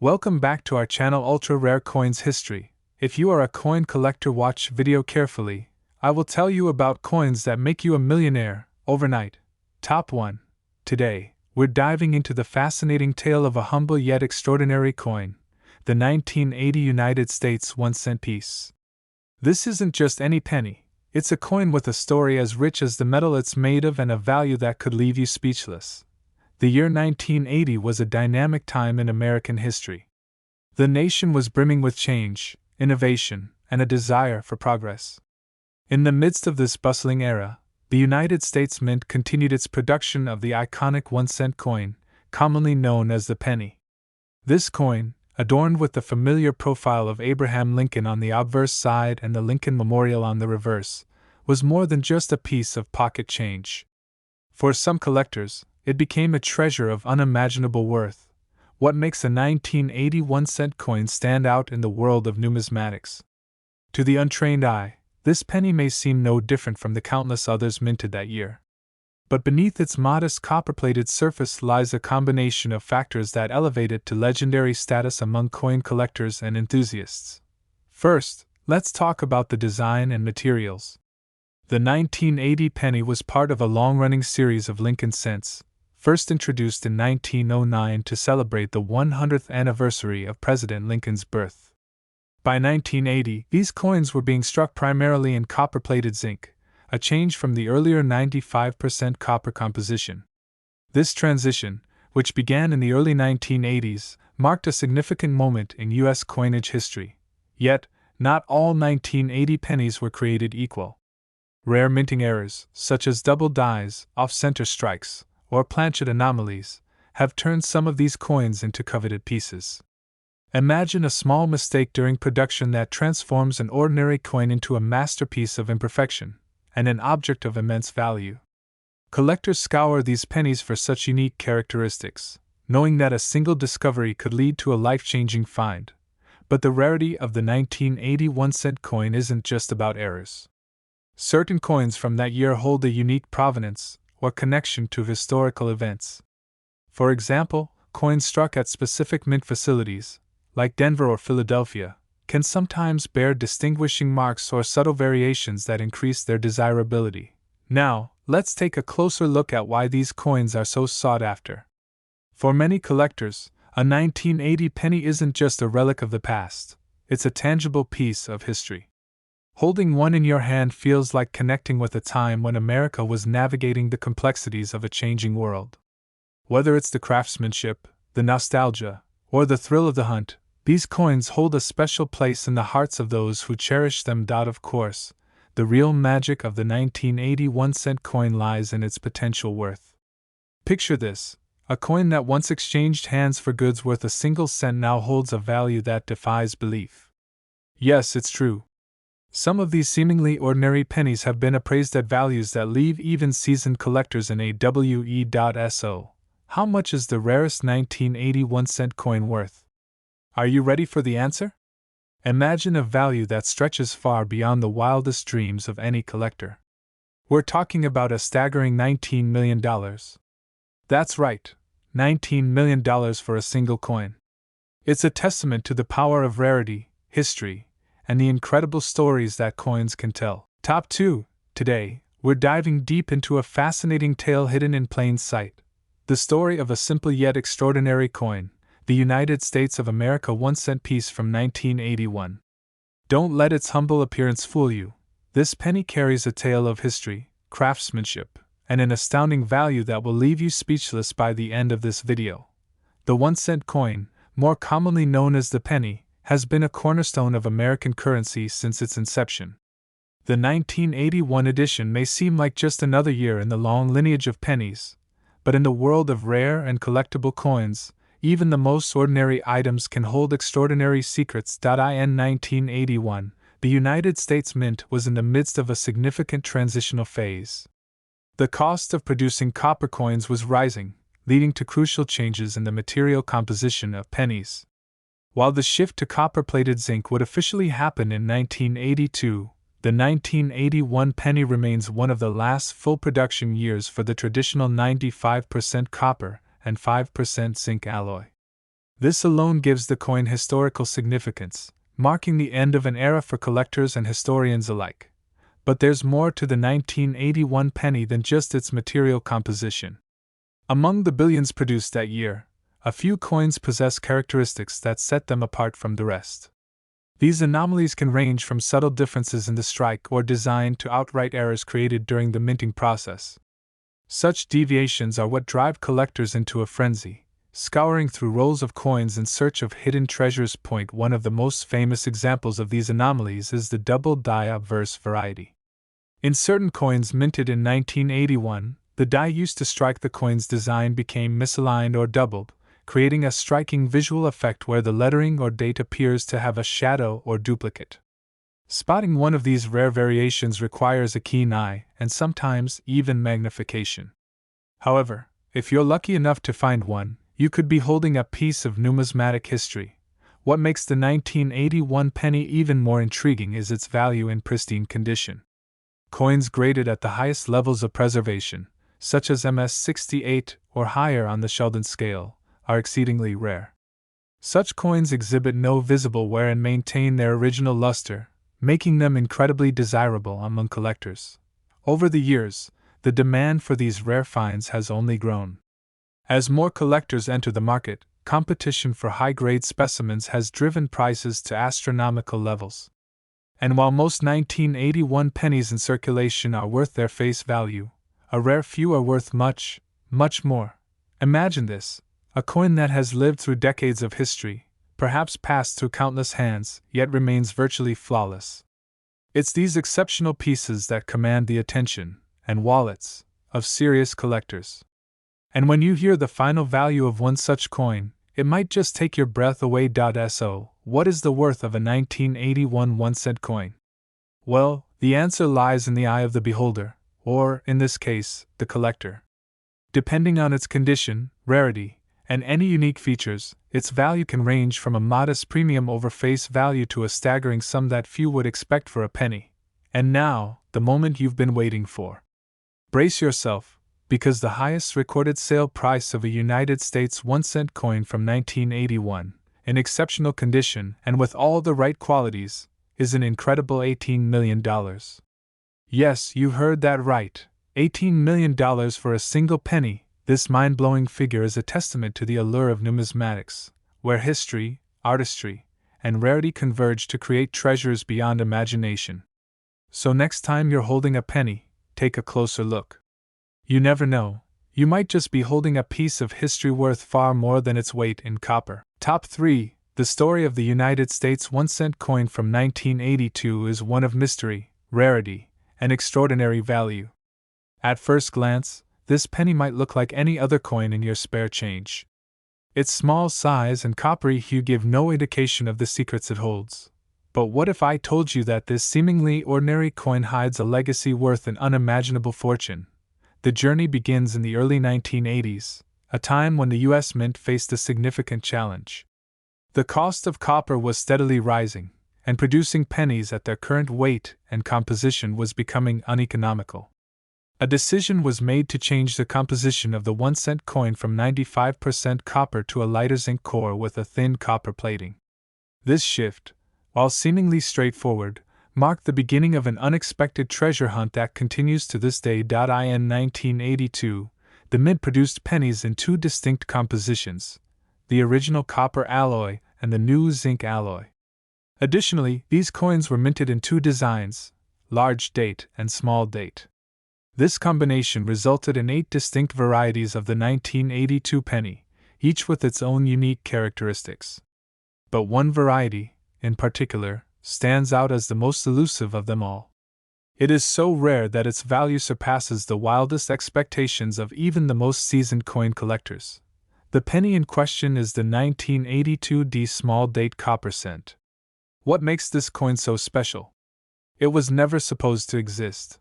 Welcome back to our channel Ultra Rare Coins History. If you are a coin collector, watch video carefully. I will tell you about coins that make you a millionaire overnight. Top 1. Today, we're diving into the fascinating tale of a humble yet extraordinary coin, the 1980 United States 1-cent piece. This isn't just any penny, it's a coin with a story as rich as the metal it's made of and a value that could leave you speechless. The year 1980 was a dynamic time in American history. The nation was brimming with change, innovation, and a desire for progress. In the midst of this bustling era, the United States Mint continued its production of the iconic 1-cent coin, commonly known as the penny. This coin, adorned with the familiar profile of Abraham Lincoln on the obverse side and the Lincoln Memorial on the reverse, was more than just a piece of pocket change. For some collectors, it became a treasure of unimaginable worth, what makes a 1980 1-cent coin stand out in the world of numismatics. To the untrained eye, this penny may seem no different from the countless others minted that year. But beneath its modest copper-plated surface lies a combination of factors that elevate it to legendary status among coin collectors and enthusiasts. First, let's talk about the design and materials. The 1980 penny was part of a long-running series of Lincoln cents, first introduced in 1909 to celebrate the 100th anniversary of President Lincoln's birth. By 1980, these coins were being struck primarily in copper-plated zinc, a change from the earlier 95% copper composition. This transition, which began in the early 1980s, marked a significant moment in U.S. coinage history. Yet, not all 1980 pennies were created equal. Rare minting errors, such as double dies, off-center strikes, or planchet anomalies, have turned some of these coins into coveted pieces. Imagine a small mistake during production that transforms an ordinary coin into a masterpiece of imperfection, and an object of immense value. Collectors scour these pennies for such unique characteristics, knowing that a single discovery could lead to a life-changing find. But the rarity of the 1980 1-cent coin isn't just about errors. Certain coins from that year hold a unique provenance or connection to historical events. For example, coins struck at specific mint facilities, like Denver or Philadelphia, can sometimes bear distinguishing marks or subtle variations that increase their desirability. Now, let's take a closer look at why these coins are so sought after. For many collectors, a 1980 penny isn't just a relic of the past, it's a tangible piece of history. Holding one in your hand feels like connecting with a time when America was navigating the complexities of a changing world. Whether it's the craftsmanship, the nostalgia, or the thrill of the hunt, these coins hold a special place in the hearts of those who cherish them. Of course, the real magic of the 1980 1-cent coin lies in its potential worth. Picture this: a coin that once exchanged hands for goods worth a single cent now holds a value that defies belief. Yes, it's true. Some of these seemingly ordinary pennies have been appraised at values that leave even seasoned collectors in AWE.SO. How much is the rarest 1980 1-cent coin worth? Are you ready for the answer? Imagine a value that stretches far beyond the wildest dreams of any collector. We're talking about a staggering $19 million. That's right, $19 million for a single coin. It's a testament to the power of rarity, history, and the incredible stories that coins can tell. Top 2. Today, we're diving deep into a fascinating tale hidden in plain sight. The story of a simple yet extraordinary coin, the United States of America 1-cent piece from 1981. Don't let its humble appearance fool you. This penny carries a tale of history, craftsmanship, and an astounding value that will leave you speechless by the end of this video. The 1-cent coin, more commonly known as the penny, has been a cornerstone of American currency since its inception. The 1981 edition may seem like just another year in the long lineage of pennies, but in the world of rare and collectible coins, even the most ordinary items can hold extraordinary secrets. In 1981, the United States Mint was in the midst of a significant transitional phase. The cost of producing copper coins was rising, leading to crucial changes in the material composition of pennies. While the shift to copper-plated zinc would officially happen in 1982, the 1981 penny remains one of the last full production years for the traditional 95% copper and 5% zinc alloy. This alone gives the coin historical significance, marking the end of an era for collectors and historians alike. But there's more to the 1981 penny than just its material composition. Among the billions produced that year, a few coins possess characteristics that set them apart from the rest. These anomalies can range from subtle differences in the strike or design to outright errors created during the minting process. Such deviations are what drive collectors into a frenzy, scouring through rolls of coins in search of hidden treasures. One of the most famous examples of these anomalies is the double die obverse variety. In certain coins minted in 1981, the die used to strike the coin's design became misaligned or doubled, creating a striking visual effect where the lettering or date appears to have a shadow or duplicate. Spotting one of these rare variations requires a keen eye and sometimes even magnification. However, if you're lucky enough to find one, you could be holding a piece of numismatic history. What makes the 1981 penny even more intriguing is its value in pristine condition. Coins graded at the highest levels of preservation, such as MS-68 or higher on the Sheldon scale, are exceedingly rare. Such coins exhibit no visible wear and maintain their original luster, making them incredibly desirable among collectors. Over the years, the demand for these rare finds has only grown. As more collectors enter the market, competition for high-grade specimens has driven prices to astronomical levels. And while most 1981 pennies in circulation are worth their face value, a rare few are worth much, much more. Imagine this: a coin that has lived through decades of history, perhaps passed through countless hands, yet remains virtually flawless. It's these exceptional pieces that command the attention and wallets of serious collectors. And when you hear the final value of one such coin, it might just take your breath away. So, what is the worth of a 1981 1-cent coin? Well, the answer lies in the eye of the beholder, or, in this case, the collector. Depending on its condition, rarity, and any unique features, its value can range from a modest premium over face value to a staggering sum that few would expect for a penny. And now, the moment you've been waiting for. Brace yourself, because the highest recorded sale price of a United States 1-cent coin from 1981, in exceptional condition and with all the right qualities, is an incredible $18 million. Yes, you heard that right, $18 million for a single penny. This mind-blowing figure is a testament to the allure of numismatics, where history, artistry, and rarity converge to create treasures beyond imagination. So next time you're holding a penny, take a closer look. You never know, you might just be holding a piece of history worth far more than its weight in copper. Top 3. The story of the United States 1-cent coin from 1982 is one of mystery, rarity, and extraordinary value. At first glance, this penny might look like any other coin in your spare change. Its small size and coppery hue give no indication of the secrets it holds. But what if I told you that this seemingly ordinary coin hides a legacy worth an unimaginable fortune? The journey begins in the early 1980s, a time when the U.S. Mint faced a significant challenge. The cost of copper was steadily rising, and producing pennies at their current weight and composition was becoming uneconomical. A decision was made to change the composition of the 1-cent coin from 95% copper to a lighter zinc core with a thin copper plating. This shift, while seemingly straightforward, marked the beginning of an unexpected treasure hunt that continues to this day. In 1982, the Mint produced pennies in two distinct compositions, the original copper alloy and the new zinc alloy. Additionally, these coins were minted in two designs, large date and small date. This combination resulted in 8 distinct varieties of the 1982 penny, each with its own unique characteristics. But one variety, in particular, stands out as the most elusive of them all. It is so rare that its value surpasses the wildest expectations of even the most seasoned coin collectors. The penny in question is the 1982 D small date copper cent. What makes this coin so special? It was never supposed to exist.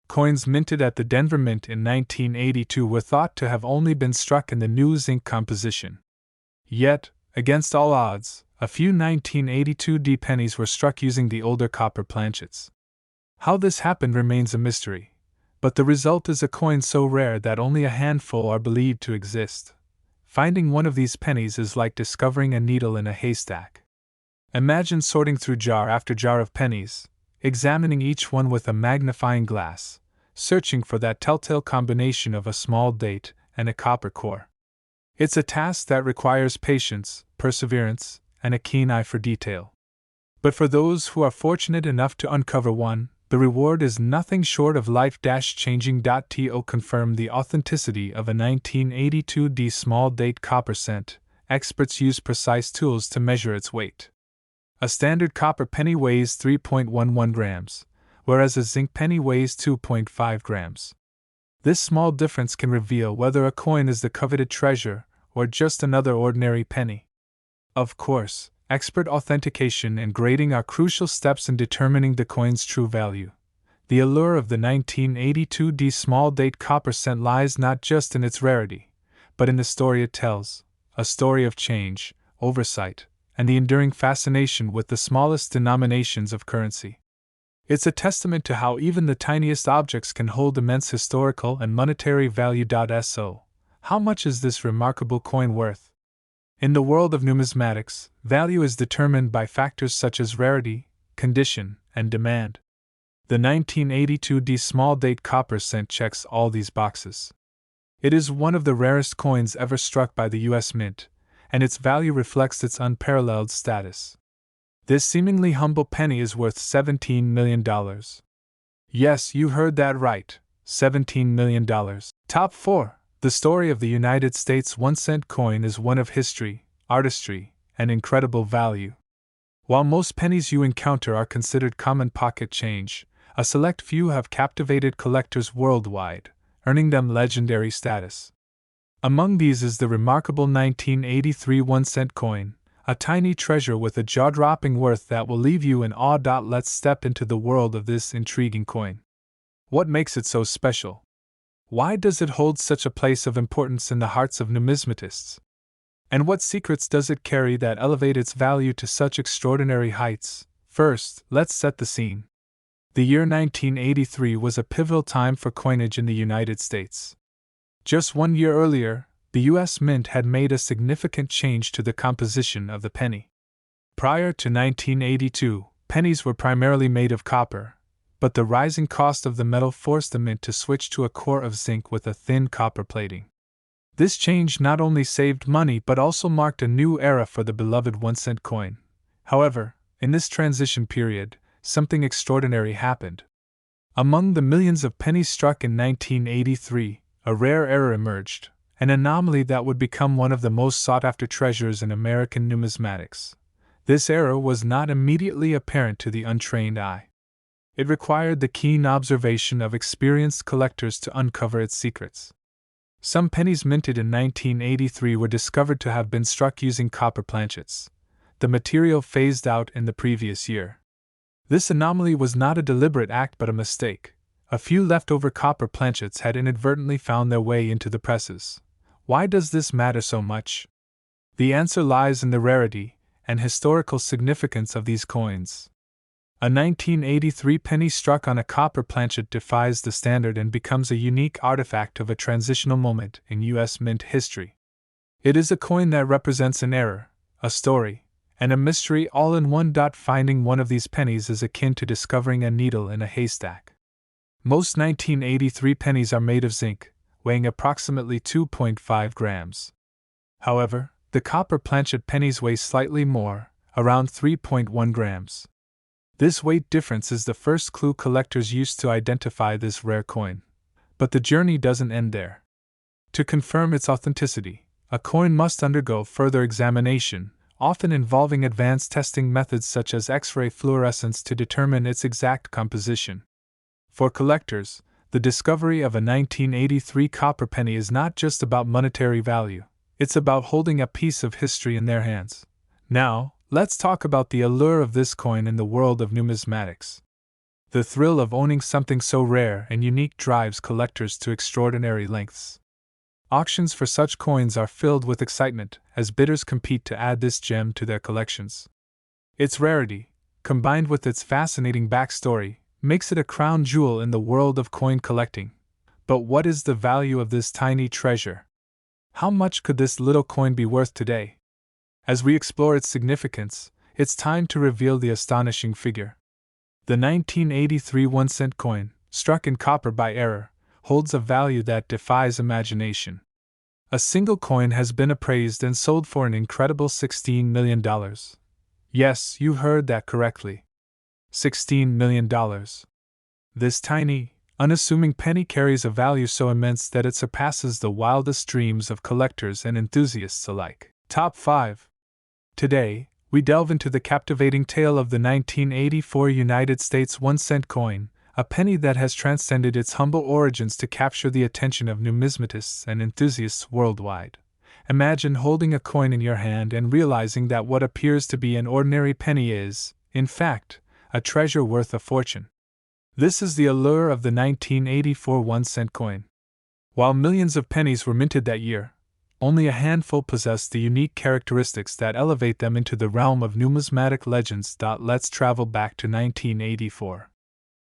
Coins minted at the Denver Mint in 1982 were thought to have only been struck in the new zinc composition. Yet, against all odds, a few 1982 D pennies were struck using the older copper planchets. How this happened remains a mystery, but the result is a coin so rare that only a handful are believed to exist. Finding one of these pennies is like discovering a needle in a haystack. Imagine sorting through jar after jar of pennies, examining each one with a magnifying glass, searching for that telltale combination of a small date and a copper core. It's a task that requires patience, perseverance, and a keen eye for detail. But for those who are fortunate enough to uncover one, the reward is nothing short of life-changing. To confirm the authenticity of a 1982 small date copper cent, experts use precise tools to measure its weight. A standard copper penny weighs 3.11 grams, whereas a zinc penny weighs 2.5 grams. This small difference can reveal whether a coin is the coveted treasure or just another ordinary penny. Of course, expert authentication and grading are crucial steps in determining the coin's true value. The allure of the 1982 small date copper cent lies not just in its rarity, but in the story it tells, a story of change, oversight, and the enduring fascination with the smallest denominations of currency. It's a testament to how even the tiniest objects can hold immense historical and monetary value. So, how much is this remarkable coin worth? In the world of numismatics, value is determined by factors such as rarity, condition, and demand. The 1982 small date copper cent checks all these boxes. It is one of the rarest coins ever struck by the U.S. Mint, and its value reflects its unparalleled status. This seemingly humble penny is worth $17 million. Yes, you heard that right, $17 million. Top 4. The story of the United States 1-cent coin is one of history, artistry, and incredible value. While most pennies you encounter are considered common pocket change, a select few have captivated collectors worldwide, earning them legendary status. Among these is the remarkable 1983 1-cent coin, a tiny treasure with a jaw-dropping worth that will leave you in awe. Let's step into the world of this intriguing coin. What makes it so special? Why does it hold such a place of importance in the hearts of numismatists? And what secrets does it carry that elevate its value to such extraordinary heights? First, let's set the scene. The year 1983 was a pivotal time for coinage in the United States. Just 1 year earlier, the U.S. Mint had made a significant change to the composition of the penny. Prior to 1982, pennies were primarily made of copper, but the rising cost of the metal forced the mint to switch to a core of zinc with a thin copper plating. This change not only saved money but also marked a new era for the beloved 1-cent coin. However, in this transition period, something extraordinary happened. Among the millions of pennies struck in 1983, a rare error emerged, an anomaly that would become one of the most sought-after treasures in American numismatics. This error was not immediately apparent to the untrained eye. It required the keen observation of experienced collectors to uncover its secrets. Some pennies minted in 1983 were discovered to have been struck using copper planchets, the material phased out in the previous year. This anomaly was not a deliberate act but a mistake. A few leftover copper planchets had inadvertently found their way into the presses. Why does this matter so much? The answer lies in the rarity and historical significance of these coins. A 1983 penny struck on a copper planchet defies the standard and becomes a unique artifact of a transitional moment in U.S. Mint history. It is a coin that represents an era, a story, and a mystery all in one. Finding one of these pennies is akin to discovering a needle in a haystack. Most 1983 pennies are made of zinc, weighing approximately 2.5 grams. However, the copper planchet pennies weigh slightly more, around 3.1 grams. This weight difference is the first clue collectors use to identify this rare coin. But the journey doesn't end there. To confirm its authenticity, a coin must undergo further examination, often involving advanced testing methods such as X-ray fluorescence to determine its exact composition. For collectors, the discovery of a 1983 copper penny is not just about monetary value, it's about holding a piece of history in their hands. Now, let's talk about the allure of this coin in the world of numismatics. The thrill of owning something so rare and unique drives collectors to extraordinary lengths. Auctions for such coins are filled with excitement as bidders compete to add this gem to their collections. Its rarity, combined with its fascinating backstory, makes it a crown jewel in the world of coin collecting. But what is the value of this tiny treasure? How much could this little coin be worth today? As we explore its significance, it's time to reveal the astonishing figure. The 1983 1-cent coin, struck in copper by error, holds a value that defies imagination. A single coin has been appraised and sold for an incredible $16 million. Yes, you heard that correctly. $16 million. This tiny, unassuming penny carries a value so immense that it surpasses the wildest dreams of collectors and enthusiasts alike. Top 5. Today, we delve into the captivating tale of the 1984 United States 1-cent coin, a penny that has transcended its humble origins to capture the attention of numismatists and enthusiasts worldwide. Imagine holding a coin in your hand and realizing that what appears to be an ordinary penny is, in fact, a treasure worth a fortune. This is the allure of the 1984 1-cent coin. While millions of pennies were minted that year, only a handful possess the unique characteristics that elevate them into the realm of numismatic legends. Let's travel back to 1984.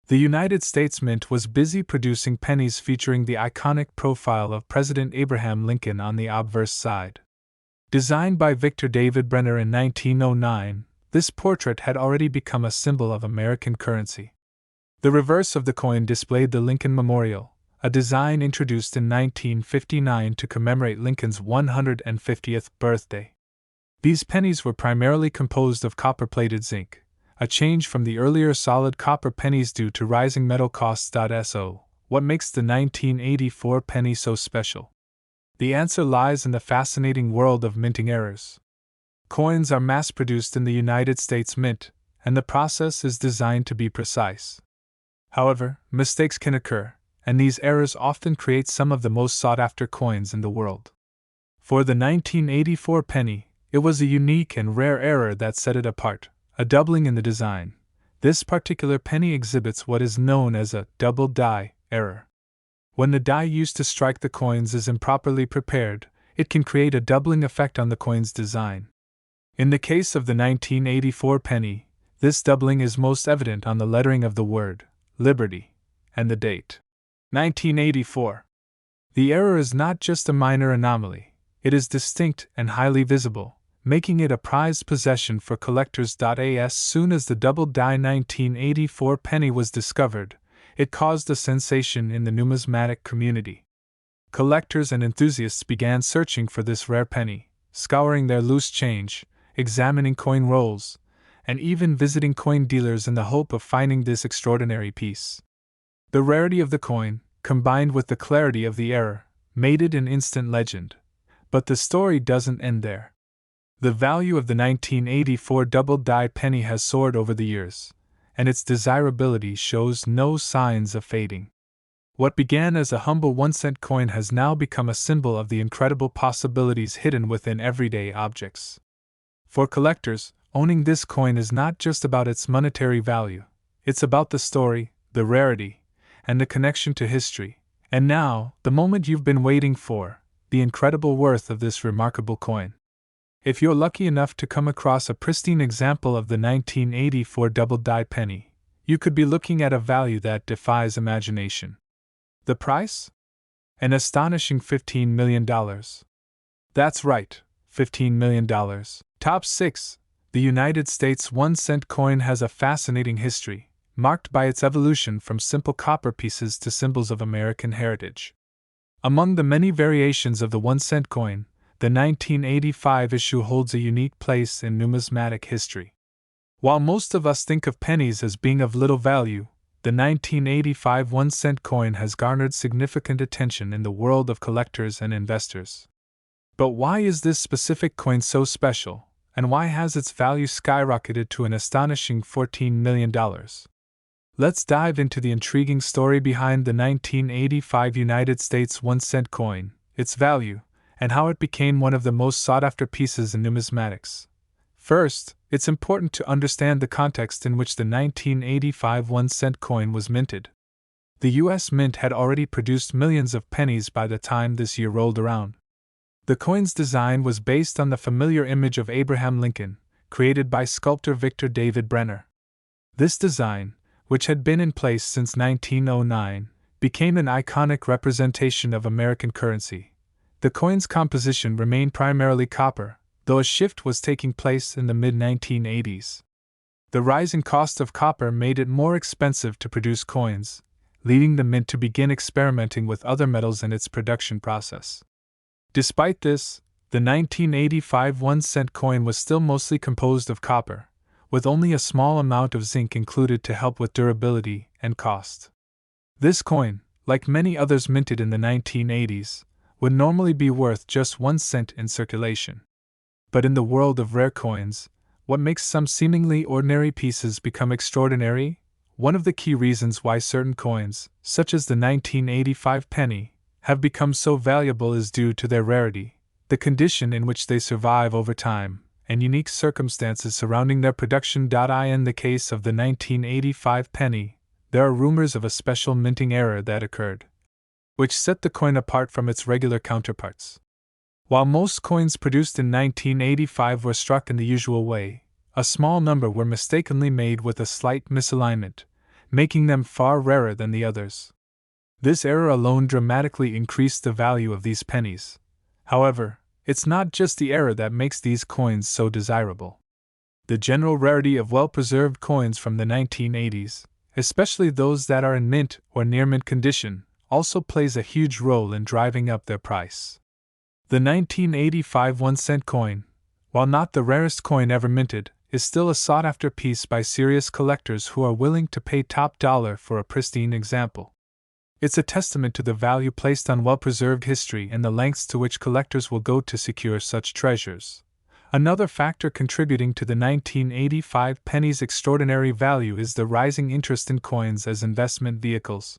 The United States Mint was busy producing pennies featuring the iconic profile of President Abraham Lincoln on the obverse side. Designed by Victor David Brenner in 1909, this portrait had already become a symbol of American currency. The reverse of the coin displayed the Lincoln Memorial, a design introduced in 1959 to commemorate Lincoln's 150th birthday. These pennies were primarily composed of copper-plated zinc, a change from the earlier solid copper pennies due to rising metal costs. So, what makes the 1984 penny so special? The answer lies in the fascinating world of minting errors. Coins are mass-produced in the United States Mint, and the process is designed to be precise. However, mistakes can occur, and these errors often create some of the most sought-after coins in the world. For the 1984 penny, it was a unique and rare error that set it apart, a doubling in the design. This particular penny exhibits what is known as a double die error. When the die used to strike the coins is improperly prepared, it can create a doubling effect on the coin's design. In the case of the 1984 penny, this doubling is most evident on the lettering of the word Liberty and the date 1984. The error is not just a minor anomaly, it is distinct and highly visible, making it a prized possession for collectors. As soon as the double die 1984 penny was discovered, it caused a sensation in the numismatic community. Collectors and enthusiasts began searching for this rare penny, scouring their loose change, examining coin rolls, and even visiting coin dealers in the hope of finding this extraordinary piece. The rarity of the coin, combined with the clarity of the error, made it an instant legend. But the story doesn't end there. The value of the 1984 double-die penny has soared over the years, and its desirability shows no signs of fading. What began as a humble 1-cent coin has now become a symbol of the incredible possibilities hidden within everyday objects. For collectors, owning this coin is not just about its monetary value, it's about the story, the rarity, and the connection to history. And now, the moment you've been waiting for, the incredible worth of this remarkable coin. If you're lucky enough to come across a pristine example of the 1984 double-die penny, you could be looking at a value that defies imagination. The price? An astonishing $15 million. That's right, $15 million. Top 6. The United States 1-cent coin has a fascinating history, marked by its evolution from simple copper pieces to symbols of American heritage. Among the many variations of the 1-cent coin, the 1985 issue holds a unique place in numismatic history. While most of us think of pennies as being of little value, the 1985 1-cent coin has garnered significant attention in the world of collectors and investors. But why is this specific coin so special, and why has its value skyrocketed to an astonishing $14 million? Let's dive into the intriguing story behind the 1985 United States 1-cent coin, its value, and how it became one of the most sought-after pieces in numismatics. First, it's important to understand the context in which the 1985 1-cent coin was minted. The U.S. Mint had already produced millions of pennies by the time this year rolled around. The coin's design was based on the familiar image of Abraham Lincoln, created by sculptor Victor David Brenner. This design, which had been in place since 1909, became an iconic representation of American currency, The coin's composition remained primarily copper, though a shift was taking place in the mid-1980s. The rising cost of copper made it more expensive to produce coins, leading the mint to begin experimenting with other metals in its production process. Despite this, the 1985 1-cent coin was still mostly composed of copper, with only a small amount of zinc included to help with durability and cost. This coin, like many others minted in the 1980s, would normally be worth just 1 cent in circulation. But in the world of rare coins, what makes some seemingly ordinary pieces become extraordinary? One of the key reasons why certain coins, such as the 1985 penny, have become so valuable is due to their rarity, the condition in which they survive over time, and unique circumstances surrounding their production. In the case of the 1985 penny, there are rumors of a special minting error that occurred, which set the coin apart from its regular counterparts. While most coins produced in 1985 were struck in the usual way, a small number were mistakenly made with a slight misalignment, making them far rarer than the others. This error alone dramatically increased the value of these pennies. However, it's not just the error that makes these coins so desirable. The general rarity of well-preserved coins from the 1980s, especially those that are in mint or near mint condition, also plays a huge role in driving up their price. The 1985 1-cent coin, while not the rarest coin ever minted, is still a sought-after piece by serious collectors who are willing to pay top dollar for a pristine example. It's a testament to the value placed on well-preserved history and the lengths to which collectors will go to secure such treasures. Another factor contributing to the 1985 penny's extraordinary value is the rising interest in coins as investment vehicles.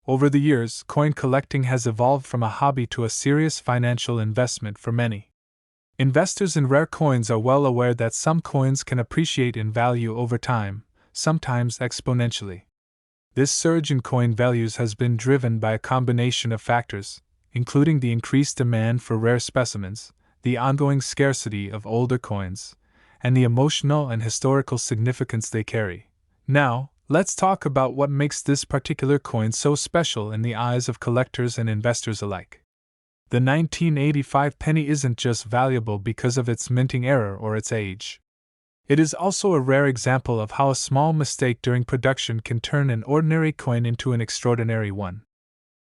Over the years, coin collecting has evolved from a hobby to a serious financial investment for many. Investors in rare coins are well aware that some coins can appreciate in value over time, sometimes exponentially. This surge in coin values has been driven by a combination of factors, including the increased demand for rare specimens, the ongoing scarcity of older coins, and the emotional and historical significance they carry. Now, let's talk about what makes this particular coin so special in the eyes of collectors and investors alike. The 1985 penny isn't just valuable because of its minting error or its age. It is also a rare example of how a small mistake during production can turn an ordinary coin into an extraordinary one.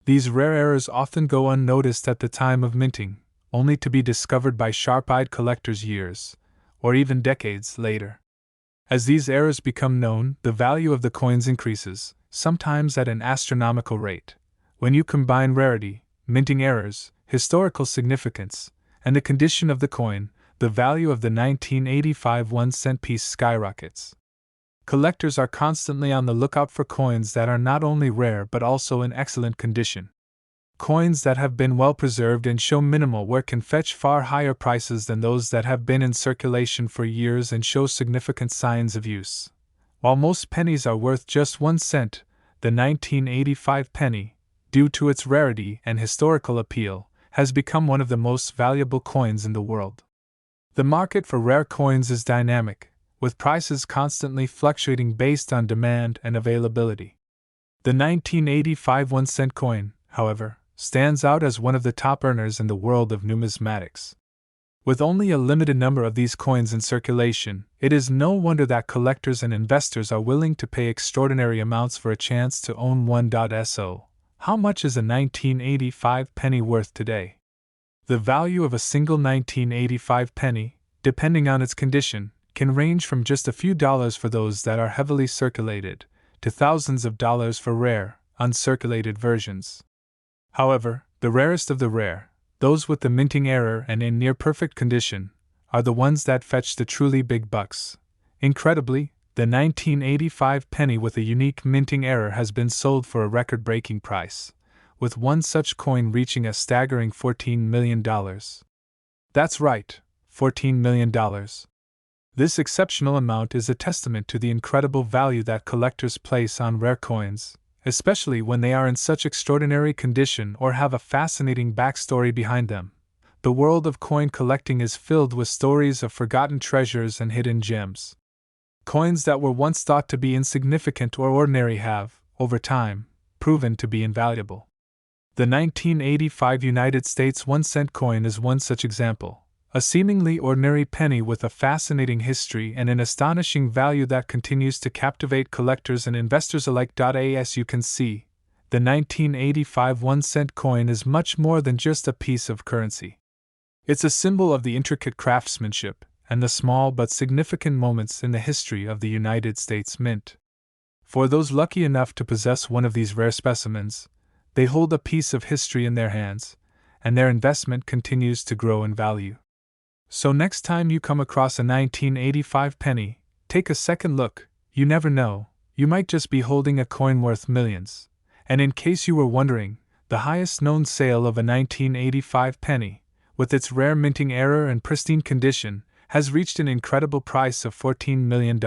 These rare errors often go unnoticed at the time of minting, only to be discovered by sharp-eyed collectors years, or even decades, later. As these errors become known, the value of the coins increases, sometimes at an astronomical rate. When you combine rarity, minting errors, historical significance, and the condition of the coin, the value of the 1985 1-cent piece skyrockets. Collectors are constantly on the lookout for coins that are not only rare but also in excellent condition. Coins that have been well preserved and show minimal wear can fetch far higher prices than those that have been in circulation for years and show significant signs of use. While most pennies are worth just 1 cent, the 1985 penny, due to its rarity and historical appeal, has become one of the most valuable coins in the world. The market for rare coins is dynamic, with prices constantly fluctuating based on demand and availability. The 1985 1-cent coin, however, stands out as one of the top earners in the world of numismatics. With only a limited number of these coins in circulation, it is no wonder that collectors and investors are willing to pay extraordinary amounts for a chance to own one. So, how much is a 1985 penny worth today? The value of a single 1985 penny, depending on its condition, can range from just a few dollars for those that are heavily circulated, to thousands of dollars for rare, uncirculated versions. However, the rarest of the rare, those with the minting error and in near-perfect condition, are the ones that fetch the truly big bucks. Incredibly, the 1985 penny with a unique minting error has been sold for a record-breaking price, with one such coin reaching a staggering $14 million. That's right, $14 million. This exceptional amount is a testament to the incredible value that collectors place on rare coins, especially when they are in such extraordinary condition or have a fascinating backstory behind them. The world of coin collecting is filled with stories of forgotten treasures and hidden gems. Coins that were once thought to be insignificant or ordinary have, over time, proven to be invaluable. The 1985 United States 1-cent coin is one such example. A seemingly ordinary penny with a fascinating history and an astonishing value that continues to captivate collectors and investors alike. As you can see, the 1985 1-cent coin is much more than just a piece of currency. It's a symbol of the intricate craftsmanship and the small but significant moments in the history of the United States Mint. For those lucky enough to possess one of these rare specimens, they hold a piece of history in their hands, and their investment continues to grow in value. So next time you come across a 1985 penny, take a second look. You never know, you might just be holding a coin worth millions. And in case you were wondering, the highest known sale of a 1985 penny, with its rare minting error and pristine condition, has reached an incredible price of $14 million.